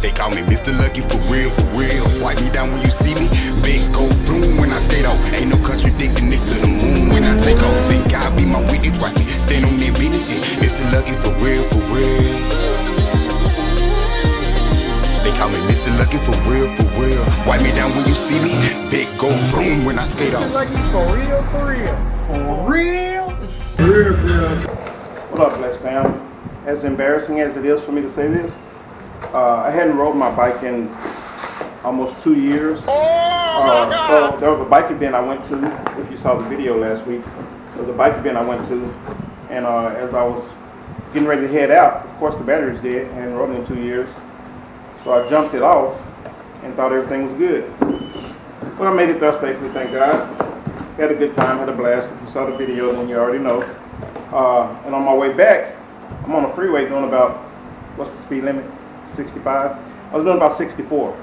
They call me Mr. Lucky for real, for real. Wipe me down when you see me. Big go boom when I skate off. Ain't no contradicting this to the moon when I take off. Think God be my witness, why he stand on their business? Mr. Lucky for real, for real. They call me Mr. Lucky for real, for real. Wipe me down when you see me. Big go boom when I skate off. Lucky for real, for real. For real? For real, for real. What up, Bless fam? As embarrassing as it is for me to say this, I hadn't rode my bike in almost 2 years. So there was a bike event I went to, if you saw the video last week. There was a bike event I went to, and as I was getting ready to head out, of course the battery's dead, I hadn't rode it in 2 years. So I jumped it off and thought everything was good. But I made it there safely, thank God. Had a good time, had a blast. If you saw the video, then you already know. And on my way back, I'm on the freeway doing about, what's the speed limit? 65? I was doing about 64.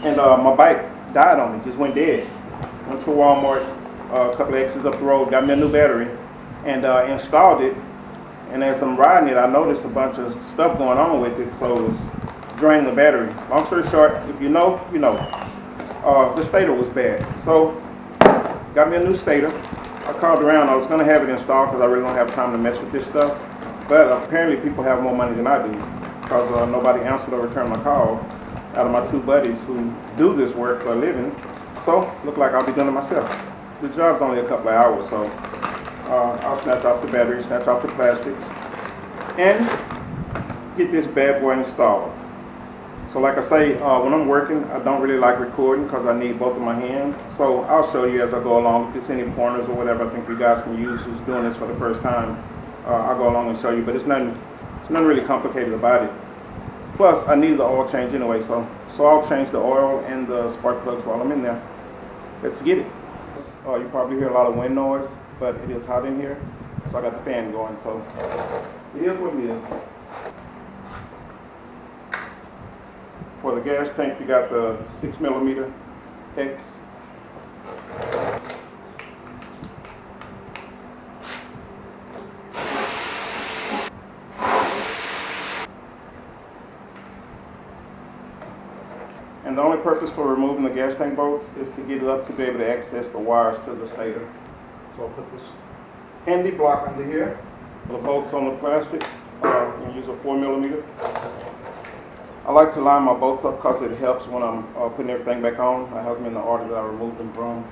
And my bike died on me, just went dead. Went to Walmart, a couple of exits up the road, got me a new battery, and installed it. And as I'm riding it, I noticed a bunch of stuff going on with it, so it was draining the battery. Long story short, if you know, you know. The stator was bad. So, got me a new stator. I called around. I was going to have it installed because I really don't have time to mess with this stuff. But apparently people have more money than I do because nobody answered or returned my call out of my two buddies who do this work for a living. So, look like I'll be doing it myself. The job's only a couple of hours, so I'll snatch off the battery, snatch off the plastics, and get this bad boy installed. So like I say, when I'm working, I don't really like recording because I need both of my hands. So I'll show you as I go along. If there's any pointers or whatever I think you guys can use who's doing this for the first time, I'll go along and show you. But it's nothing really complicated about it. Plus, I need the oil change anyway, so I'll change the oil and the spark plugs while I'm in there. Let's get it. You probably hear a lot of wind noise, but it is hot in here, so I got the fan going, so it is what it is. For the gas tank, you got the 6mm X. And the only purpose for removing the gas tank bolts is to get it up to be able to access the wires to the stator. So I'll put this handy block under here. The bolts on the plastic, and use a 4mm. I like to line my bolts up because it helps when I'm putting everything back on. I have them in the order that I removed them from.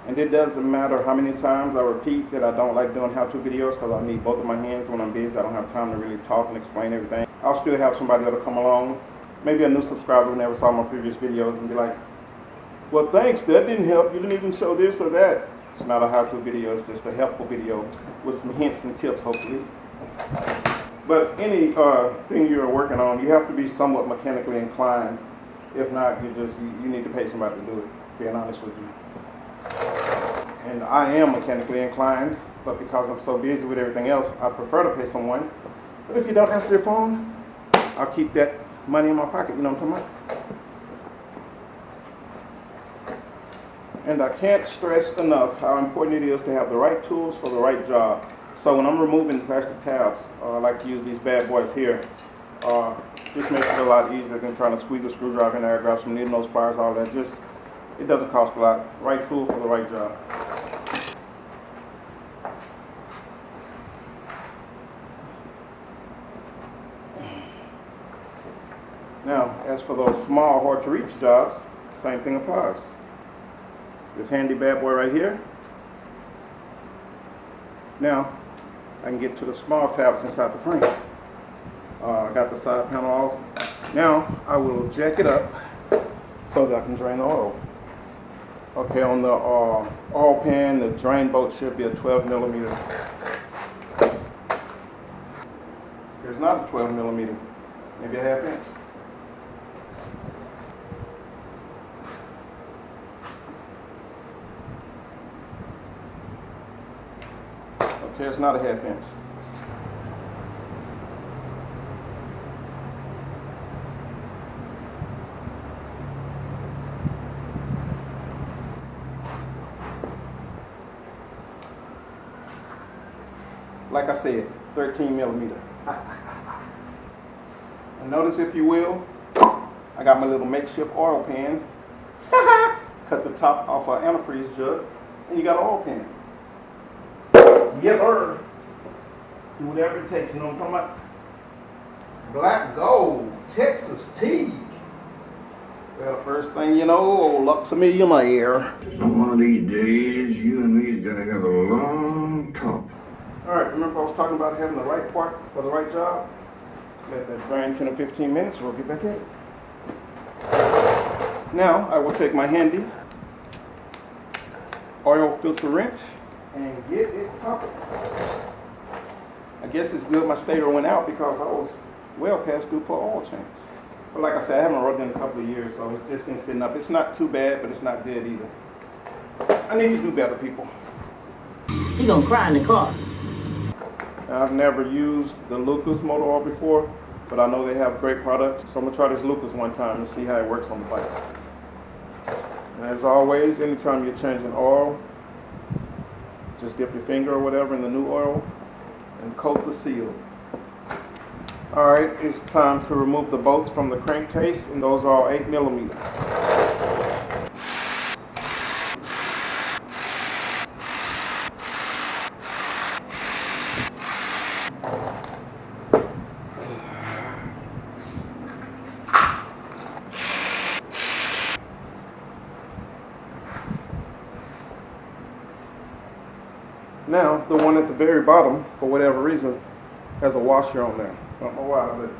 And it doesn't matter how many times I repeat that I don't like doing how-to videos because I need both of my hands when I'm busy. I don't have time to really talk and explain everything. I'll still have somebody that'll come along, maybe a new subscriber who never saw my previous videos, and be like, well, thanks, that didn't help. You didn't even show this or that. It's not a how-to video, it's just a helpful video with some hints and tips, hopefully. But any thing you're working on, you have to be somewhat mechanically inclined. If not, you need to pay somebody to do it, being honest with you. And I am mechanically inclined, but because I'm so busy with everything else, I prefer to pay someone. But if you don't answer your phone, I'll keep that money in my pocket, you know what I'm talking about? And I can't stress enough how important it is to have the right tools for the right job. So when I'm removing plastic tabs, I like to use these bad boys here. This makes it a lot easier than trying to squeeze a screwdriver in there, grab some needle nose pliers, all that. It doesn't cost a lot. Right tool for the right job. Now, as for those small, hard to reach jobs, same thing applies. This handy bad boy right here. Now, I can get to the small tabs inside the frame. I got the side panel off. Now, I will jack it up so that I can drain the oil. Okay, on the oil pan, the drain bolt should be a 12mm. There's not a 12mm, maybe a 1/2 inch. Okay, it's not a 1/2 inch. like I said, 13 millimeter. And notice, if you will, I got my little makeshift oil pan. Cut the top off an antifreeze jug, and you got an oil pan. Yes, sir. Do whatever it takes, you know what I'm talking about? Black gold, Texas tea. Well, first thing you know, old luck's a millionaire. One of these days, you and me's gonna have a long talk. Alright, remember I was talking about having the right part for the right job? Let that drain 10 or 15 minutes, we'll get back in. Now, I will take my handy oil filter wrench and get it popping. I guess it's good my stator went out because I was well past due for oil change. But like I said, I haven't rode it in a couple of years, so it's just been sitting up. It's not too bad, but it's not good either. I need to do better, people. He gonna cry in the car. I've never used the Lucas motor oil before, but I know they have great products. So I'm gonna try this Lucas one time and see how it works on the bike. And as always, anytime you're changing oil, just dip your finger or whatever in the new oil and coat the seal. Alright, it's time to remove the bolts from the crankcase, and those are all 8 millimeter. Now, the one at the very bottom, for whatever reason, has a washer on there. I don't know why, but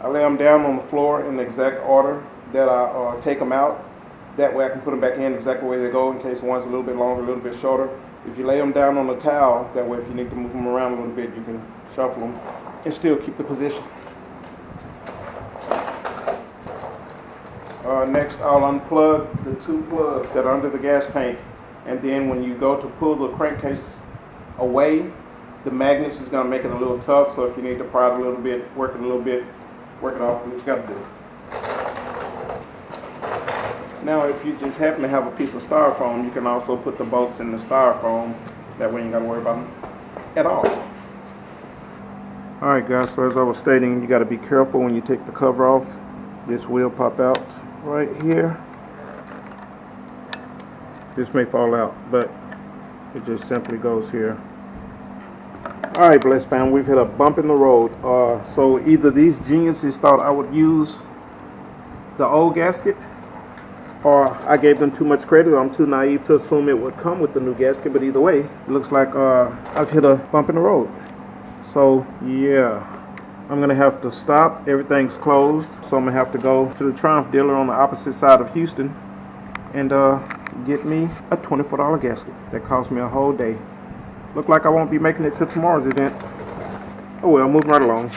I lay them down on the floor in the exact order that I take them out. That way I can put them back in exactly the way they go in case one's a little bit longer, a little bit shorter. If you lay them down on a towel, that way if you need to move them around a little bit, you can shuffle them and still keep the position. Next, I'll unplug the 2 plugs that are under the gas tank. And then when you go to pull the crankcase away, the magnets is going to make it a little tough. So if you need to pry it a little bit, work it a little bit, work it off, what you got to do. Now, if you just happen to have a piece of styrofoam, you can also put the bolts in the styrofoam. That way you ain't got to worry about them at all. Alright guys, so as I was stating, you got to be careful when you take the cover off. This will pop out right here. This may fall out, but it just simply goes here. Alright, blessed fam, we've hit a bump in the road. So either these geniuses thought I would use the old gasket, or I gave them too much credit, or I'm too naive to assume it would come with the new gasket. But either way, it looks like I've hit a bump in the road. So yeah, I'm gonna have to stop. Everything's closed, so I'm gonna have to go to the Triumph dealer on the opposite side of Houston and get me a $24 gasket that cost me a whole day. Look like I won't be making it to tomorrow's event. Oh well, moving right along.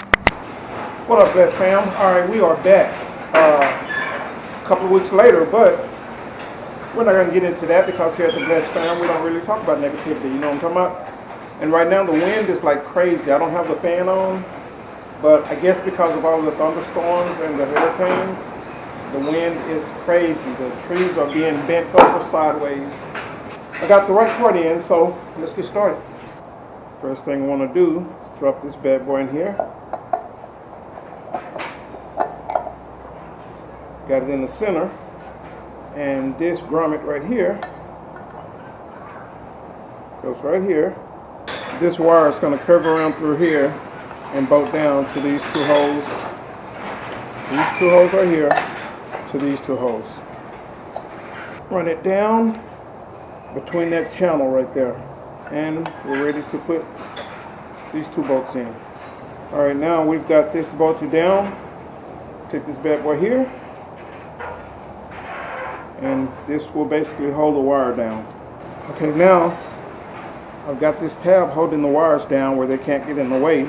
What up, blessed fam? Alright, we are back a couple of weeks later, but we're not going to get into that because here at the Blessed Fam, we don't really talk about negativity, you know what I'm talking about? And right now the wind is like crazy. I don't have the fan on, but I guess because of all the thunderstorms and the hurricanes, the wind is crazy. The trees are being bent over sideways. I got the right part in, so let's get started. First thing I want to do is drop this bad boy in here. Got it in the center, and this grommet right here goes right here. This wire is going to curve around through here and bolt down to these 2 holes. These 2 holes right here to these 2 holes. Run it down between that channel right there, and we're ready to put these 2 bolts in. Alright, now we've got this bolted down. Take this bad boy here, and this will basically hold the wire down. Okay, now I've got this tab holding the wires down where they can't get in the way.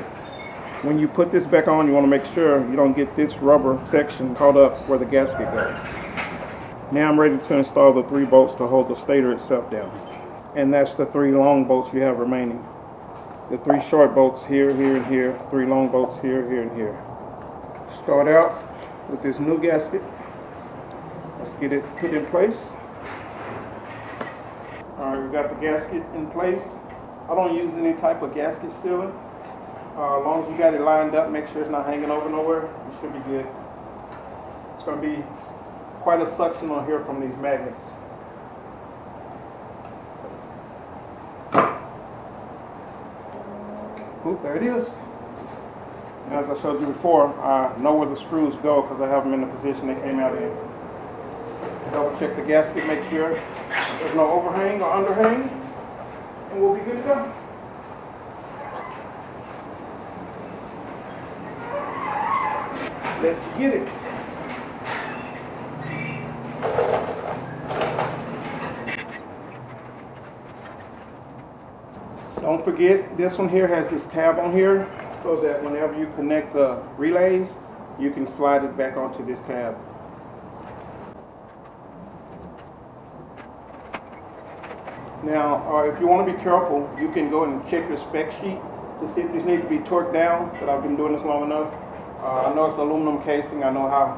When you put this back on, you want to make sure you don't get this rubber section caught up where the gasket goes. Now I'm ready to install the 3 bolts to hold the stator itself down. And that's the 3 long bolts you have remaining. The 3 short bolts here, here, and here. 3 long bolts here, here, and here. Start out with this new gasket. Let's get it put in place. Alright, we got the gasket in place. I don't use any type of gasket sealer. As long as you got it lined up, make sure it's not hanging over nowhere, you should be good. It's going to be quite a suction on here from these magnets. Oop, there it is. And as I showed you before, I know where the screws go because I have them in the position they came out in. Double check the gasket, make sure there's no overhang or underhang, and we'll be good to go. Let's get it. Don't forget, this one here has this tab on here so that whenever you connect the relays, you can slide it back onto this tab. Now, if you want to be careful, you can go and check your spec sheet to see if these need to be torqued down, but I've been doing this long enough. I know it's aluminum casing. I know how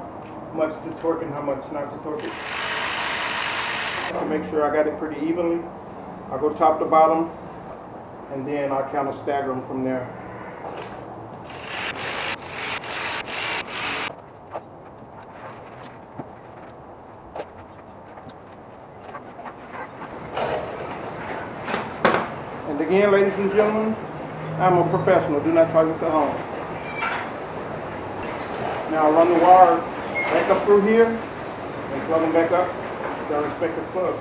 much to torque and how much not to torque it. I'll make sure I got it pretty evenly. I'll go top to bottom, and then I'll kind of stagger them from there. And again, ladies and gentlemen, I'm a professional. Do not try this at home. Now I run the wires back up through here and plug them back up to their respective plugs.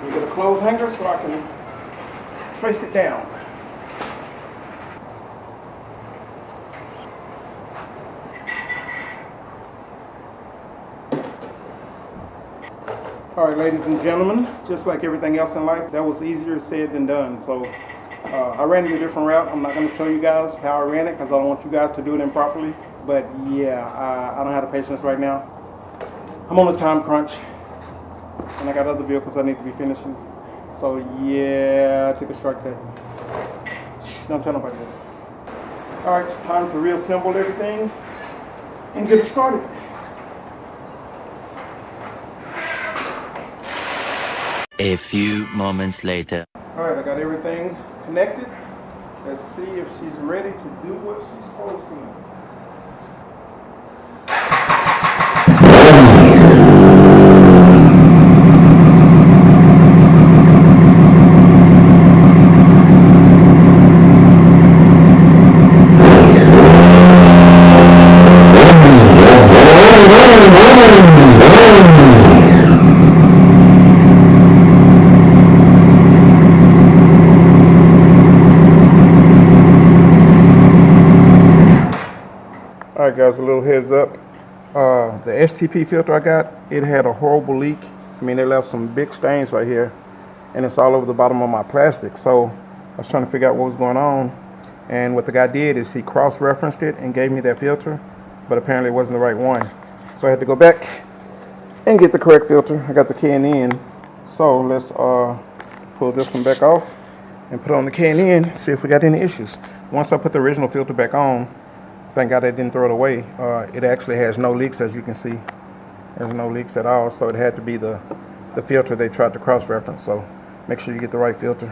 You get a clothes hanger so I can trace it down. All right, ladies and gentlemen, just like everything else in life, that was easier said than done. So I ran it a different route. I'm not going to show you guys how I ran it because I don't want you guys to do it improperly. But yeah, I don't have the patience right now. I'm on a time crunch, and I got other vehicles I need to be finishing. So yeah, I took a shortcut. Don't tell nobody that. All right, it's time to reassemble everything and get it started. A few moments later. All right, I got everything connected. Let's see if she's ready to do what she's supposed to do. Alright guys, a little heads up. The STP filter I got, it had a horrible leak. I mean, they left some big stains right here, and it's all over the bottom of my plastic. So I was trying to figure out what was going on, and what the guy did is he cross-referenced it and gave me that filter, but apparently it wasn't the right one. So I had to go back and get the correct filter. I got the K&N. So let's pull this one back off and put on the K&N, see if we got any issues. Once I put the original filter back on, thank God I didn't throw it away. It actually has no leaks, as you can see. There's no leaks at all, so it had to be the filter they tried to cross-reference. So make sure you get the right filter.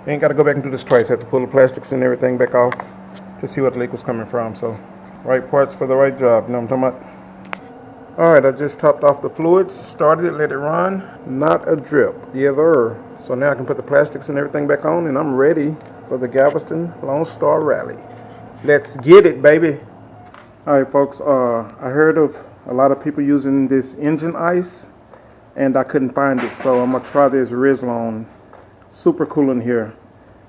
You ain't got to go back and do this twice. Have to pull the plastics and everything back off to see what the leak was coming from. So right parts for the right job. You know what I'm talking about? All right, I just topped off the fluids, started it, let it run. Not a drip. Yeah, there. So now I can put the plastics and everything back on, and I'm ready for the Galveston Lone Star Rally. Let's get it, baby. All right, folks, I heard of a lot of people using this engine ice, and I couldn't find it, so I'm going to try this Rizlon super coolant here.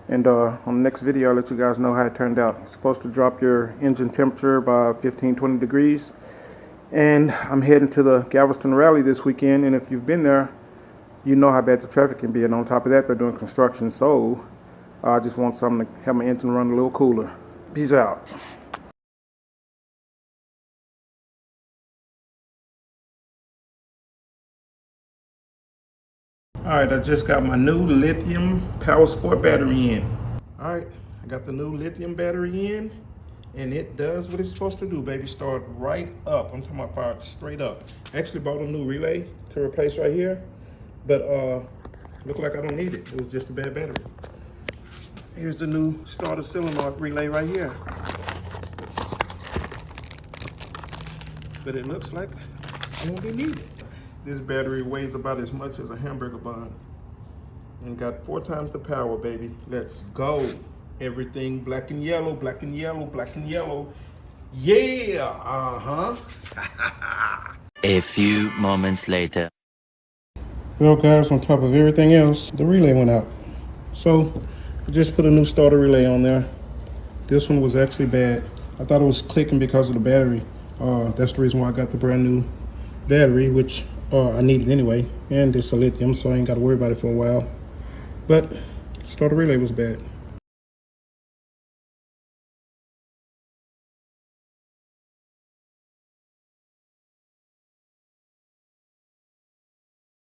And on the next video, I'll let you guys know how it turned out. It's supposed to drop your engine temperature by 15-20 degrees. And I'm heading to the Galveston Rally this weekend, and if you've been there, you know how bad the traffic can be. And on top of that, they're doing construction, so I just want something to have my engine run a little cooler. Peace out. Alright, I just got my new lithium power sport battery in. Alright, I got the new lithium battery in, and it does what it's supposed to do, baby. Start right up. I'm talking about fired straight up. Actually bought a new relay to replace right here, but looked like I don't need it. It was just a bad battery. Here's the new starter solenoid relay right here. But it looks like I won't be needed. This battery weighs about as much as a hamburger bun. And got 4 times the power, baby. Let's go. Everything black and yellow, black and yellow, black and yellow. Yeah, A few moments later. Well, guys, on top of everything else, the relay went out. So I just put a new starter relay on there. This one was actually bad. I thought it was clicking because of the battery. That's the reason why I got the brand new battery, which I needed anyway. And it's a lithium, so I ain't got to worry about it for a while. But starter relay was bad.